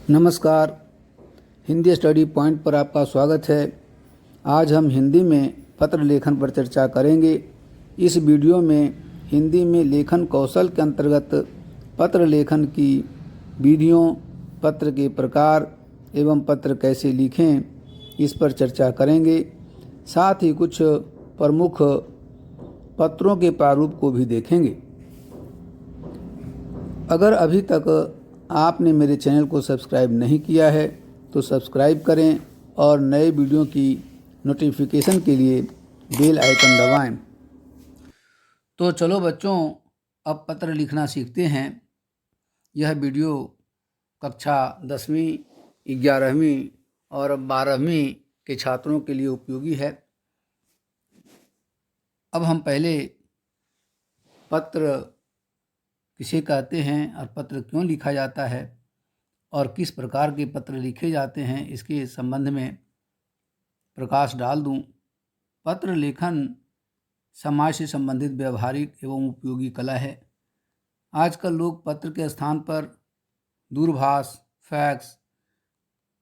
नमस्कार। Hindi study point पर आपका स्वागत है। आज हम हिंदी में पत्र लेखन पर चर्चा करेंगे। इस वीडियो में हिंदी में लेखन कौशल के अंतर्गत पत्र लेखन की विधियों, पत्र के प्रकार एवं पत्र कैसे लिखें, इस पर चर्चा करेंगे। साथ ही कुछ प्रमुख पत्रों के प्रारूप को भी देखेंगे। अगर अभी तक आपने मेरे चैनल को सब्सक्राइब नहीं किया है तो सब्सक्राइब करें और नए वीडियो की नोटिफिकेशन के लिए बेल आइकन दबाएं। तो चलो बच्चों, अब पत्र लिखना सीखते हैं। यह वीडियो कक्षा 10वीं, 11वीं और 12वीं के छात्रों के लिए उपयोगी है। अब हम पहले पत्र किसे कहते हैं और पत्र क्यों लिखा जाता है और किस प्रकार के पत्र लिखे जाते हैं, इसके संबंध में प्रकाश डाल दूं। पत्र लेखन समाज से संबंधित व्यवहारिक एवं उपयोगी कला है। आजकल लोग पत्र के स्थान पर दूरभाष, फैक्स,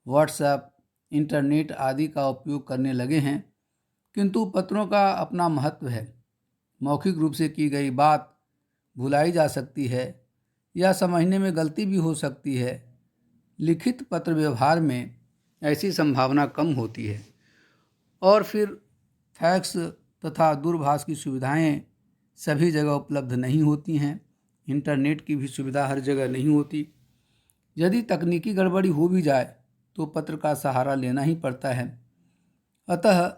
व्हाट्सएप, इंटरनेट आदि का उपयोग करने लगे हैं, किंतु पत्रों का अपना महत्व है। मौखिक रूप से की गई बात भुलाई जा सकती है या समझने में गलती भी हो सकती है। लिखित पत्र व्यवहार में ऐसी संभावना कम होती है। और फिर फैक्स तथा दूरभाष की सुविधाएं सभी जगह उपलब्ध नहीं होती हैं। इंटरनेट की भी सुविधा हर जगह नहीं होती। यदि तकनीकी गड़बड़ी हो भी जाए तो पत्र का सहारा लेना ही पड़ता है। अतः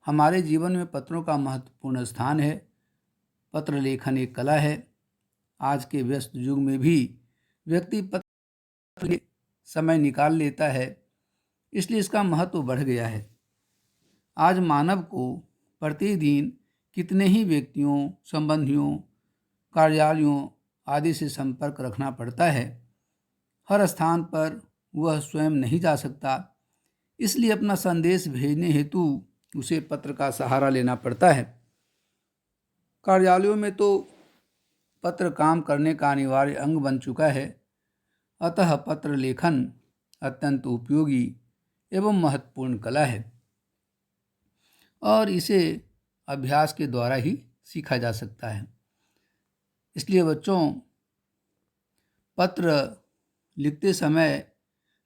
हमारे जीवन में पत्रों का महत्वपूर्ण स्थान है। पत्र लेखन एक कला है। आज के व्यस्त युग में भी व्यक्ति पत्र के समय निकाल लेता है, इसलिए इसका महत्व बढ़ गया है। आज मानव को प्रतिदिन कितने ही व्यक्तियों, संबंधियों, कार्यालयों आदि से संपर्क रखना पड़ता है। हर स्थान पर वह स्वयं नहीं जा सकता, इसलिए अपना संदेश भेजने हेतु उसे पत्र का सहारा लेना पड़ता है। कार्यालयों में तो पत्र काम करने का अनिवार्य अंग बन चुका है। अतः पत्र लेखन अत्यंत उपयोगी एवं महत्वपूर्ण कला है और इसे अभ्यास के द्वारा ही सीखा जा सकता है। इसलिए बच्चों, पत्र लिखते समय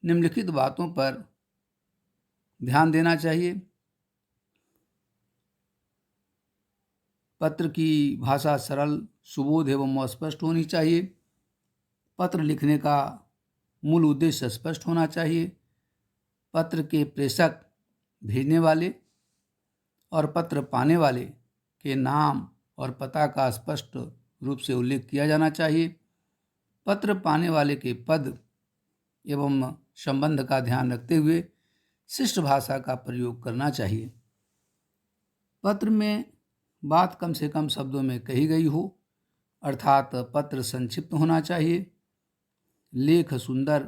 निम्नलिखित बातों पर ध्यान देना चाहिए। पत्र की भाषा सरल, सुबोध एवं स्पष्ट होनी चाहिए। पत्र लिखने का मूल उद्देश्य स्पष्ट होना चाहिए। पत्र के प्रेषक, भेजने वाले और पत्र पाने वाले के नाम और पता का स्पष्ट रूप से उल्लेख किया जाना चाहिए। पत्र पाने वाले के पद एवं संबंध का ध्यान रखते हुए शिष्ट भाषा का प्रयोग करना चाहिए। पत्र में बात कम से कम शब्दों में कही गई हो, अर्थात पत्र संक्षिप्त होना चाहिए। लेख सुंदर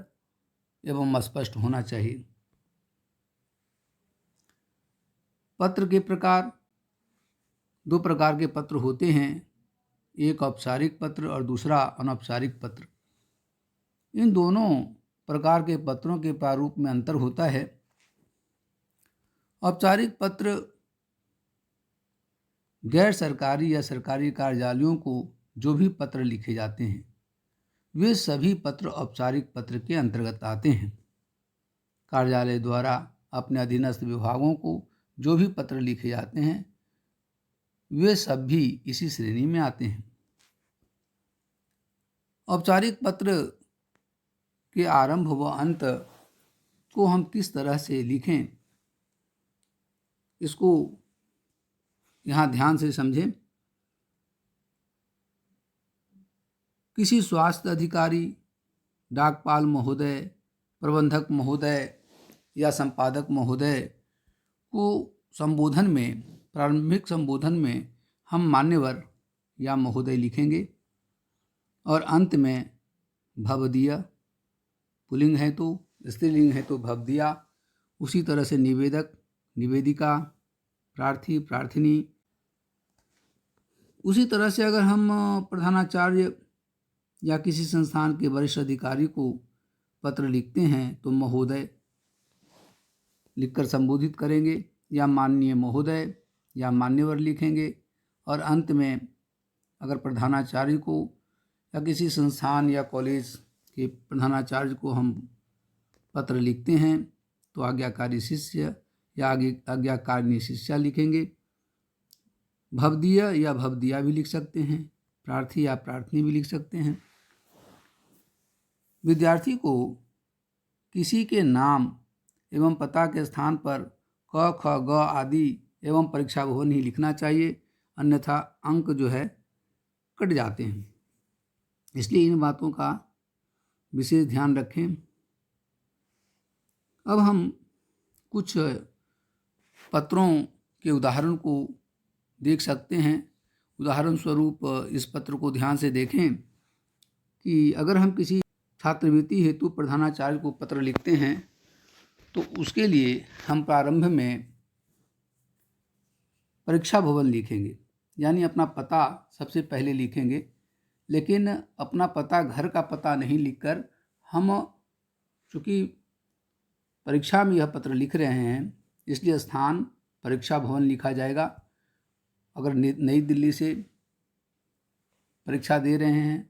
एवं स्पष्ट होना चाहिए। पत्र के प्रकार, दो प्रकार के पत्र होते हैं, एक औपचारिक पत्र और दूसरा अनौपचारिक पत्र। इन दोनों प्रकार के पत्रों के प्रारूप में अंतर होता है। औपचारिक पत्र गैर सरकारी या सरकारी कार्यालयों को जो भी पत्र लिखे जाते हैं, वे सभी पत्र औपचारिक पत्र के अंतर्गत आते हैं। कार्यालय द्वारा अपने अधीनस्थ विभागों को जो भी पत्र लिखे जाते हैं, वे सब भी इसी श्रेणी में आते हैं। औपचारिक पत्र के आरंभ व अंत को हम किस तरह से लिखें, इसको यहाँ ध्यान से समझें। किसी स्वास्थ्य अधिकारी, डाकपाल महोदय, प्रबंधक महोदय या संपादक महोदय को संबोधन में, प्रारंभिक संबोधन में हम मान्यवर या महोदय लिखेंगे और अंत में भवदीय, पुल्लिंग है तो, स्त्रीलिंग है तो भवदीया। उसी तरह से निवेदक, निवेदिका, प्रार्थी, प्रार्थिनी। उसी तरह से अगर हम प्रधानाचार्य या किसी संस्थान के वरिष्ठ अधिकारी को पत्र लिखते हैं तो महोदय लिखकर संबोधित करेंगे, या माननीय महोदय या मान्यवर लिखेंगे। और अंत में अगर प्रधानाचार्य को या किसी संस्थान या कॉलेज के प्रधानाचार्य को हम पत्र लिखते हैं तो आज्ञाकारी शिष्य या आज्ञाकारिणी शिष्या लिखेंगे। भवदीय या भवदिया भी लिख सकते हैं, प्रार्थी या प्रार्थनी भी लिख सकते हैं। विद्यार्थी को किसी के नाम एवं पता के स्थान पर क ख ग आदि एवं परीक्षा भवन ही लिखना चाहिए, अन्यथा अंक जो है कट जाते हैं। इसलिए इन बातों का विशेष ध्यान रखें। अब हम कुछ पत्रों के उदाहरण को देख सकते हैं। उदाहरण स्वरूप इस पत्र को ध्यान से देखें कि अगर हम किसी छात्रवृत्ति हेतु प्रधानाचार्य को पत्र लिखते हैं तो उसके लिए हम प्रारंभ में परीक्षा भवन लिखेंगे, यानी अपना पता सबसे पहले लिखेंगे। लेकिन अपना पता, घर का पता नहीं लिखकर हम, चूँकि परीक्षा में यह पत्र लिख रहे हैं, इसलिए स्थान परीक्षा भवन लिखा जाएगा। अगर नई दिल्ली से परीक्षा दे रहे हैं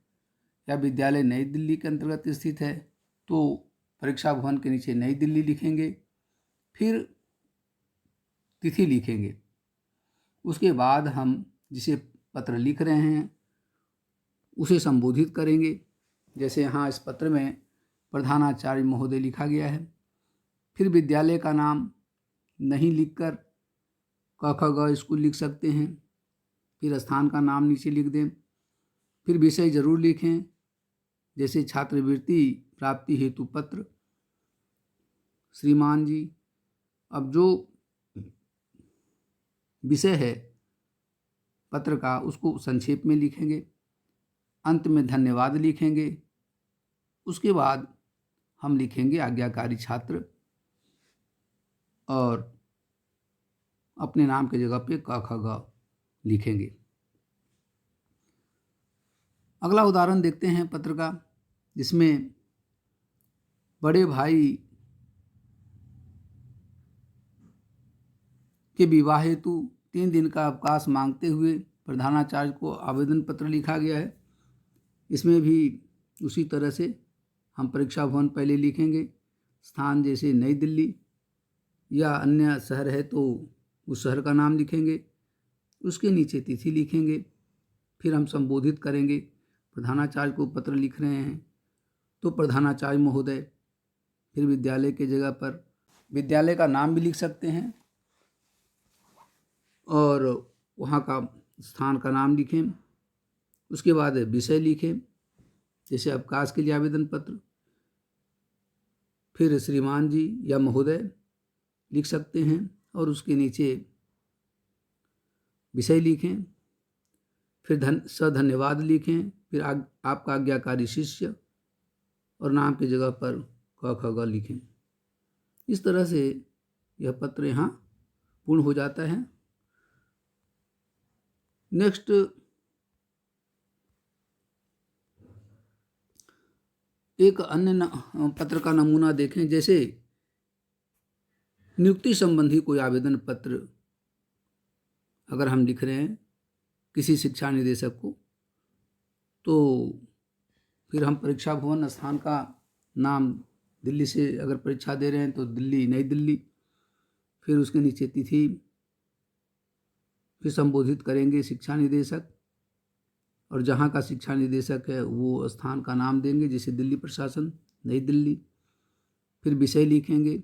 या विद्यालय नई दिल्ली के अंतर्गत स्थित है तो परीक्षा भवन के नीचे नई दिल्ली लिखेंगे। फिर तिथि लिखेंगे। उसके बाद हम जिसे पत्र लिख रहे हैं उसे संबोधित करेंगे। जैसे यहाँ इस पत्र में प्रधानाचार्य महोदय लिखा गया है। फिर विद्यालय का नाम नहीं लिखकर क ख ग स्कूल लिख सकते हैं। फिर स्थान का नाम नीचे लिख दें। फिर विषय जरूर लिखें, जैसे छात्रवृत्ति प्राप्ति हेतु पत्र, श्रीमान जी। अब जो विषय है पत्र का उसको संक्षेप में लिखेंगे। अंत में धन्यवाद लिखेंगे। उसके बाद हम लिखेंगे आज्ञाकारी छात्र और अपने नाम की जगह पे क ख ग लिखेंगे। अगला उदाहरण देखते हैं पत्र का, जिसमें बड़े भाई के विवाह हेतु 3 दिन का अवकाश मांगते हुए प्रधानाचार्य को आवेदन पत्र लिखा गया है। इसमें भी उसी तरह से हम परीक्षा भवन पहले लिखेंगे। स्थान जैसे नई दिल्ली या अन्य शहर है तो उस शहर का नाम लिखेंगे। उसके नीचे तिथि लिखेंगे। फिर हम संबोधित करेंगे। प्रधानाचार्य को पत्र लिख रहे हैं तो प्रधानाचार्य महोदय। फिर विद्यालय के जगह पर विद्यालय का नाम भी लिख सकते हैं और वहाँ का स्थान का नाम लिखें। उसके बाद विषय लिखें, जैसे अवकाश के लिए आवेदन पत्र। फिर श्रीमान जी या महोदय लिख सकते हैं और उसके नीचे विषय लिखें। फिर धन्यवाद लिखें। फिर आपका आज्ञाकारी शिष्य और नाम की जगह पर क ख ग लिखें। इस तरह से यह पत्र यहाँ पूर्ण हो जाता है। नेक्स्ट एक अन्य पत्र का नमूना देखें। जैसे नियुक्ति संबंधी कोई आवेदन पत्र अगर हम लिख रहे हैं किसी शिक्षा निदेशक को, तो फिर हम परीक्षा भवन स्थान का नाम, दिल्ली से अगर परीक्षा दे रहे हैं तो दिल्ली नई दिल्ली, फिर उसके नीचे तिथि, फिर संबोधित करेंगे शिक्षा निदेशक और जहाँ का शिक्षा निदेशक है वो स्थान का नाम देंगे, जैसे दिल्ली प्रशासन नई दिल्ली। फिर विषय लिखेंगे।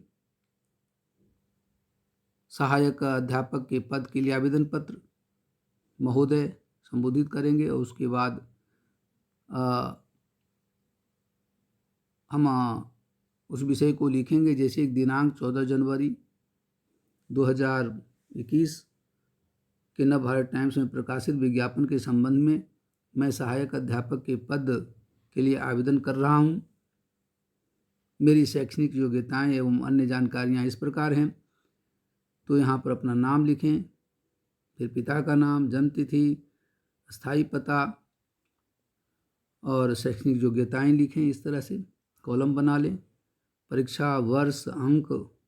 सहायक अध्यापक के पद के लिए आवेदन पत्र, महोदय संबोधित करेंगे और उसके बाद हम उस विषय को लिखेंगे। जैसे दिनांक 14 जनवरी 2021 के नव भारत टाइम्स में प्रकाशित विज्ञापन के संबंध में मैं सहायक अध्यापक के पद के लिए आवेदन कर रहा हूं। मेरी शैक्षणिक योग्यताएं एवं अन्य जानकारियां इस प्रकार हैं। तो यहाँ पर अपना नाम लिखें, फिर पिता का नाम, जन्म तिथि, स्थायी पता और शैक्षणिक योग्यताएं लिखें इस तरह से। कॉलम बना लें। परीक्षा, वर्ष, अंक,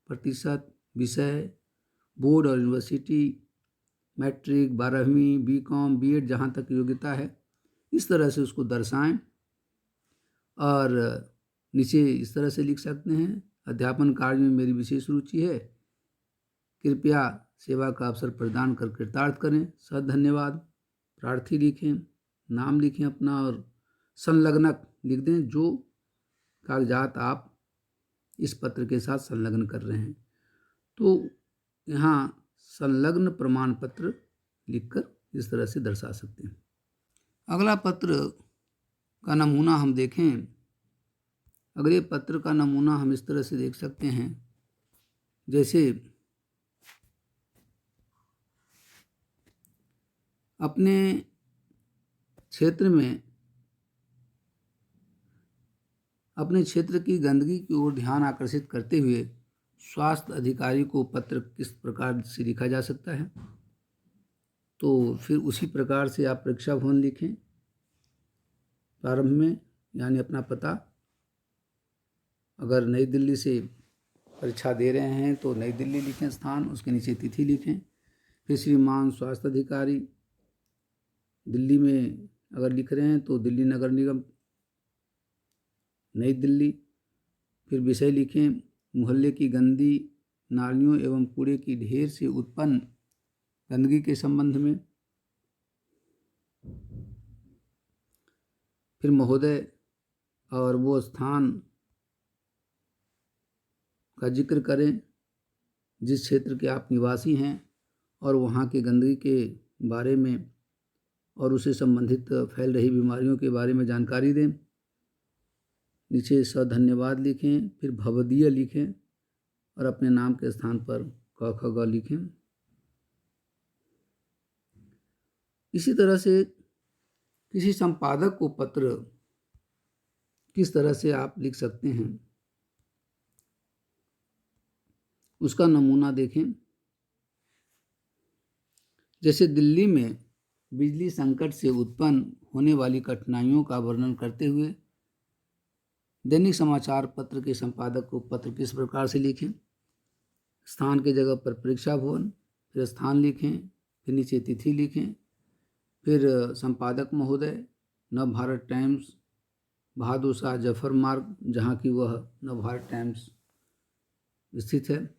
प्रतिशत, विषय, बोर्ड और यूनिवर्सिटी, मैट्रिक, 12वीं, बीकॉम, बीएड, जहाँ तक योग्यता है इस तरह से उसको दर्शाएं। और नीचे इस तरह से लिख सकते हैं, अध्यापन कार्य में मेरी विशेष रुचि है, कृपया सेवा का अवसर प्रदान कर कृतार्थ करें, सद धन्यवाद। प्रार्थी लिखें, नाम लिखें अपना और संलग्नक लिख दें, जो कागजात आप इस पत्र के साथ संलग्न कर रहे हैं। तो यहाँ संलग्न प्रमाण पत्र लिखकर इस तरह से दर्शा सकते हैं। अगला पत्र का नमूना हम देखें। अगले पत्र का नमूना हम इस तरह से देख सकते हैं, जैसे अपने क्षेत्र की गंदगी की ओर ध्यान आकर्षित करते हुए स्वास्थ्य अधिकारी को पत्र किस प्रकार से लिखा जा सकता है। तो फिर उसी प्रकार से आप परीक्षा भवन लिखें प्रारंभ में, यानी अपना पता। अगर नई दिल्ली से परीक्षा दे रहे हैं तो नई दिल्ली लिखें स्थान, उसके नीचे तिथि लिखें। फिर श्रीमान स्वास्थ्य अधिकारी, दिल्ली में अगर लिख रहे हैं तो दिल्ली नगर निगम, नई दिल्ली। फिर विषय लिखें, मोहल्ले की गंदी नालियों एवं कूड़े की ढेर से उत्पन्न गंदगी के संबंध में। फिर महोदय और वो स्थान का जिक्र करें जिस क्षेत्र के आप निवासी हैं और वहाँ की गंदगी के बारे में और उससे संबंधित फैल रही बीमारियों के बारे में जानकारी दें। नीचे सधन्यवाद लिखें, फिर भवदीय लिखें और अपने नाम के स्थान पर क ख ग लिखें। इसी तरह से किसी संपादक को पत्र किस तरह से आप लिख सकते हैं, उसका नमूना देखें। जैसे दिल्ली में बिजली संकट से उत्पन्न होने वाली कठिनाइयों का वर्णन करते हुए दैनिक समाचार पत्र के संपादक को पत्र किस प्रकार से लिखें। स्थान के जगह पर परीक्षा भवन, फिर स्थान लिखें, फिर नीचे तिथि लिखें। फिर संपादक महोदय, नव भारत टाइम्स, बहादुर शाह जफर मार्ग, जहाँ की वह नव भारत टाइम्स स्थित है,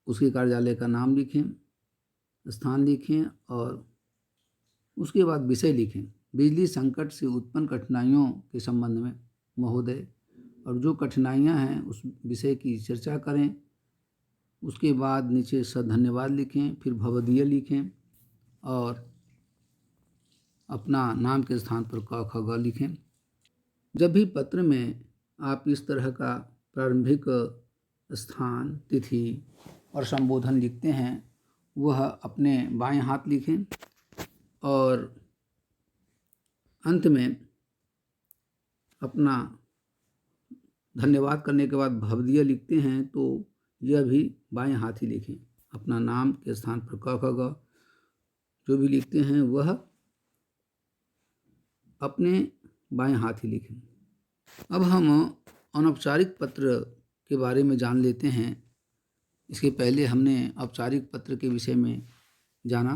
उसके कार्यालय का नाम लिखें, स्थान लिखें और उसके बाद विषय लिखें। बिजली संकट से उत्पन्न कठिनाइयों के संबंध में महोदय, और जो कठिनाइयां हैं उस विषय की चर्चा करें। उसके बाद नीचे सधन्यवाद लिखें, फिर भवदीय लिखें और अपना नाम के स्थान पर क ख ग लिखें। जब भी पत्र में आप इस तरह का प्रारंभिक स्थान, तिथि और संबोधन लिखते हैं, वह अपने बाएं हाथ लिखें और अंत में अपना धन्यवाद करने के बाद भवदीय लिखते हैं तो यह भी बाएं हाथ ही लिखें। अपना नाम के स्थान पर क ख ग जो भी लिखते हैं वह अपने बाएं हाथ ही लिखें। अब हम अनौपचारिक पत्र के बारे में जान लेते हैं। इसके पहले हमने औपचारिक पत्र के विषय में जाना।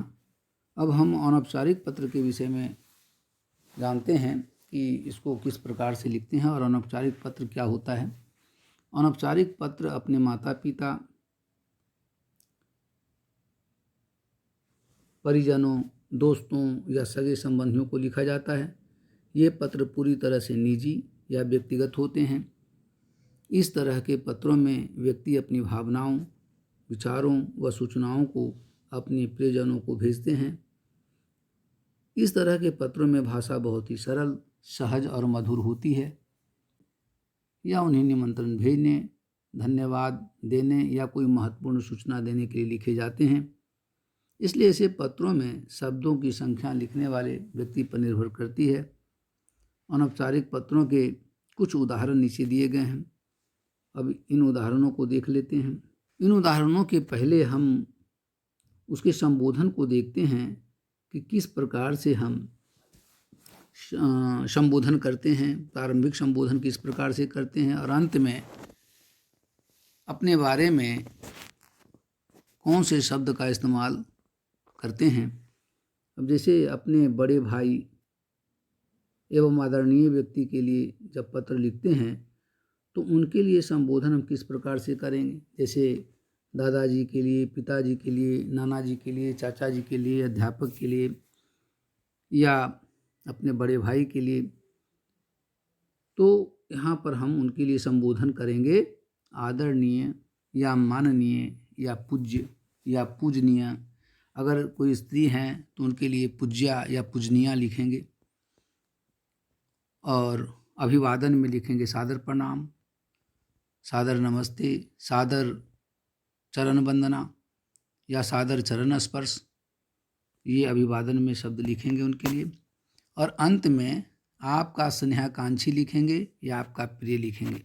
अब हम अनौपचारिक पत्र के विषय में जानते हैं कि इसको किस प्रकार से लिखते हैं और अनौपचारिक पत्र क्या होता है। अनौपचारिक पत्र अपने माता पिता, परिजनों, दोस्तों या सगे संबंधियों को लिखा जाता है। ये पत्र पूरी तरह से निजी या व्यक्तिगत होते हैं। इस तरह के पत्रों में व्यक्ति अपनी भावनाओं, विचारों व सूचनाओं को अपने प्रियजनों को भेजते हैं। इस तरह के पत्रों में भाषा बहुत ही सरल, सहज और मधुर होती है। या उन्हें निमंत्रण भेजने, धन्यवाद देने या कोई महत्वपूर्ण सूचना देने के लिए लिखे जाते हैं। इसलिए ऐसे पत्रों में शब्दों की संख्या लिखने वाले व्यक्ति पर निर्भर करती है। अनौपचारिक पत्रों के कुछ उदाहरण नीचे दिए गए हैं। अब इन उदाहरणों को देख लेते हैं। इन उदाहरणों के पहले हम उसके संबोधन को देखते हैं कि किस प्रकार से हम संबोधन करते हैं, प्रारंभिक संबोधन किस प्रकार से करते हैं, और अंत में अपने बारे में कौन से शब्द का इस्तेमाल करते हैं। अब जैसे अपने बड़े भाई एवं आदरणीय व्यक्ति के लिए जब पत्र लिखते हैं तो उनके लिए संबोधन हम किस प्रकार से करेंगे। जैसे दादाजी के लिए, पिताजी के लिए, नाना जी के लिए, चाचा जी के लिए, अध्यापक के लिए, या अपने बड़े भाई के लिए, तो यहाँ पर हम उनके लिए संबोधन करेंगे आदरणीय या माननीय या पूज्य या पूजनीय। अगर कोई स्त्री हैं तो उनके लिए पूज्या या पूजनीया लिखेंगे, और अभिवादन में लिखेंगे सादर प्रणाम, सादर नमस्ते, सादर चरण वंदना या सादर चरण स्पर्श। ये अभिवादन में शब्द लिखेंगे उनके लिए। और अंत में आपका स्नेहाकांक्षी लिखेंगे या आपका प्रिय लिखेंगे।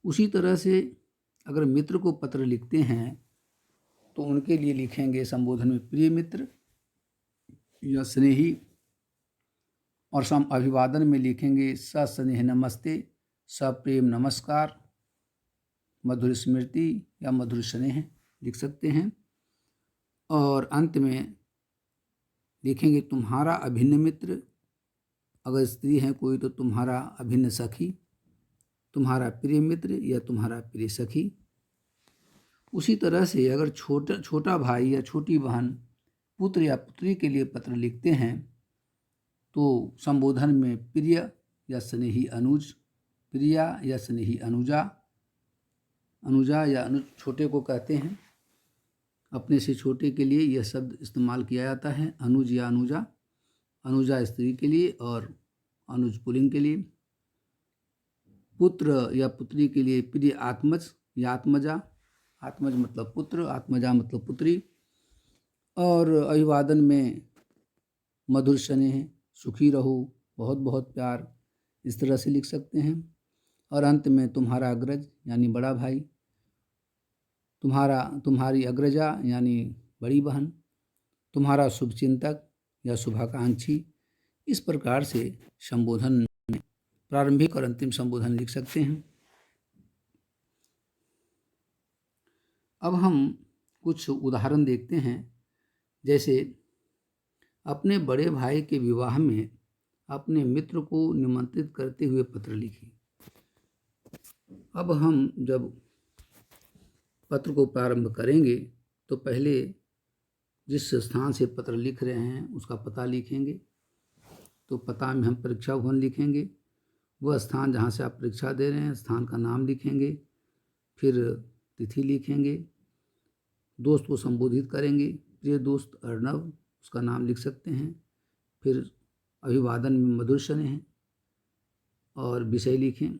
उसी तरह से अगर मित्र को पत्र लिखते हैं तो उनके लिए लिखेंगे संबोधन में प्रिय मित्र या स्नेही, और अभिवादन में लिखेंगे सस्नेह नमस्ते, सप्रेम नमस्कार, मधुर स्मृति या मधुर स्नेह लिख सकते हैं। और अंत में लिखेंगे तुम्हारा अभिन्न मित्र, अगर स्त्री है कोई तो तुम्हारा अभिन्न सखी, तुम्हारा प्रिय मित्र या तुम्हारा प्रिय सखी। उसी तरह से अगर छोटा भाई या छोटी बहन पुत्र या पुत्री के लिए पत्र लिखते हैं तो संबोधन में प्रिय या स्नेही अनुज, प्रिया या स्नेही अनुजा, अनुजा या अनुज छोटे को कहते हैं। अपने से छोटे के लिए यह शब्द इस्तेमाल किया जाता है, अनुज या अनुजा। अनुजा स्त्री के लिए और अनुज पुल्लिंग के लिए। पुत्र या पुत्री के लिए प्रिय आत्मज या आत्मजा, आत्मज मतलब पुत्र, आत्मजा मतलब पुत्री। और अभिवादन में मधुर स्नेह, सुखी रहो, बहुत बहुत प्यार, इस तरह से लिख सकते हैं। और अंत में तुम्हारा अग्रज यानी बड़ा भाई, तुम्हारी अग्रजा यानी बड़ी बहन, तुम्हारा शुभचिंतक या शुभाकांक्षी। इस प्रकार से संबोधन में प्रारंभिक और अंतिम संबोधन लिख सकते हैं। अब हम कुछ उदाहरण देखते हैं। जैसे अपने बड़े भाई के विवाह में अपने मित्र को निमंत्रित करते हुए पत्र लिखें। अब हम जब पत्र को प्रारंभ करेंगे तो पहले जिस स्थान से पत्र लिख रहे हैं उसका पता लिखेंगे। तो पता में हम परीक्षा भवन लिखेंगे, वह स्थान जहाँ से आप परीक्षा दे रहे हैं स्थान का नाम लिखेंगे, फिर तिथि लिखेंगे, दोस्त को संबोधित करेंगे, प्रिय दोस्त अर्णव, उसका नाम लिख सकते हैं। फिर अभिवादन में मधुर स्नेह और विषय लिखें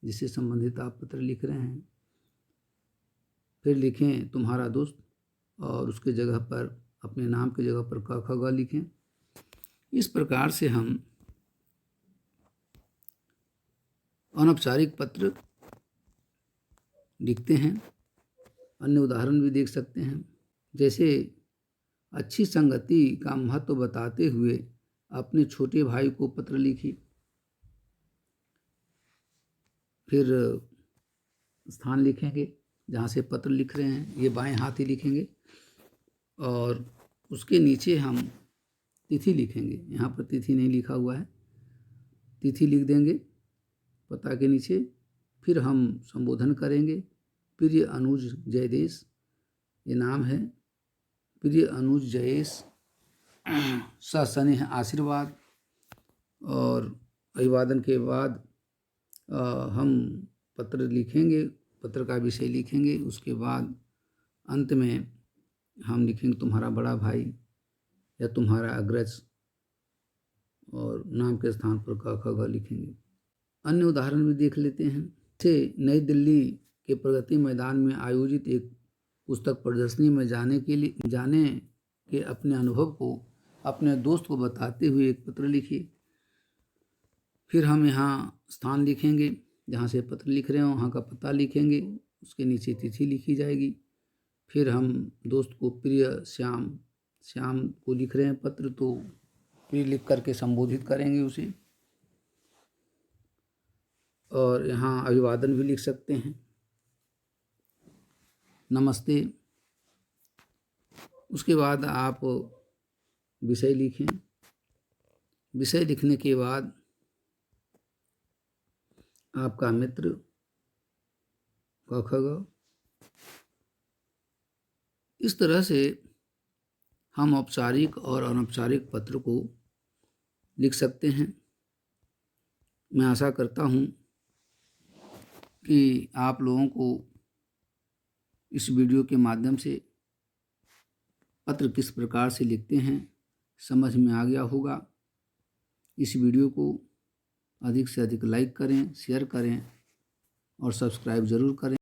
जिससे संबंधित आप पत्र लिख रहे हैं। फिर लिखें तुम्हारा दोस्त और उसके जगह पर अपने नाम की जगह पर क ख ग लिखें। इस प्रकार से हम अनौपचारिक पत्र लिखते हैं। अन्य उदाहरण भी देख सकते हैं। जैसे अच्छी संगति का महत्व बताते हुए अपने छोटे भाई को पत्र लिखिए। फिर स्थान लिखेंगे जहाँ से पत्र लिख रहे हैं, ये बाएं हाथ ही लिखेंगे, और उसके नीचे हम तिथि लिखेंगे। यहाँ पर तिथि नहीं लिखा हुआ है, तिथि लिख देंगे पता के नीचे। फिर हम संबोधन करेंगे प्रिय अनुज जयदेश, ये नाम है, प्रिय अनुज जयेश, सस्नेह आशीर्वाद। और अभिवादन के बाद हम पत्र लिखेंगे, पत्र का विषय लिखेंगे। उसके बाद अंत में हम लिखेंगे तुम्हारा बड़ा भाई या तुम्हारा अग्रज, और नाम के स्थान पर क ख ग लिखेंगे। अन्य उदाहरण भी देख लेते हैं। जैसे नई दिल्ली के प्रगति मैदान में आयोजित एक पुस्तक प्रदर्शनी में जाने के अपने अनुभव को अपने दोस्त को बताते हुए एक पत्र लिखिए। फिर हम यहाँ स्थान लिखेंगे जहाँ से पत्र लिख रहे हो, वहाँ का पता लिखेंगे, उसके नीचे तिथि लिखी जाएगी। फिर हम दोस्त को प्रिय श्याम को लिख रहे हैं पत्र, तो प्रिय लिख करके संबोधित करेंगे उसे। और यहाँ अभिवादन भी लिख सकते हैं, नमस्ते। उसके बाद आप विषय लिखें। विषय लिखने के बाद आपका मित्र क ख ग। इस तरह से हम औपचारिक और अनौपचारिक पत्र को लिख सकते हैं। मैं आशा करता हूँ कि आप लोगों को इस वीडियो के माध्यम से पत्र किस प्रकार से लिखते हैं समझ में आ गया होगा। इस वीडियो को अधिक से अधिक लाइक करें, शेयर करें और सब्सक्राइब ज़रूर करें।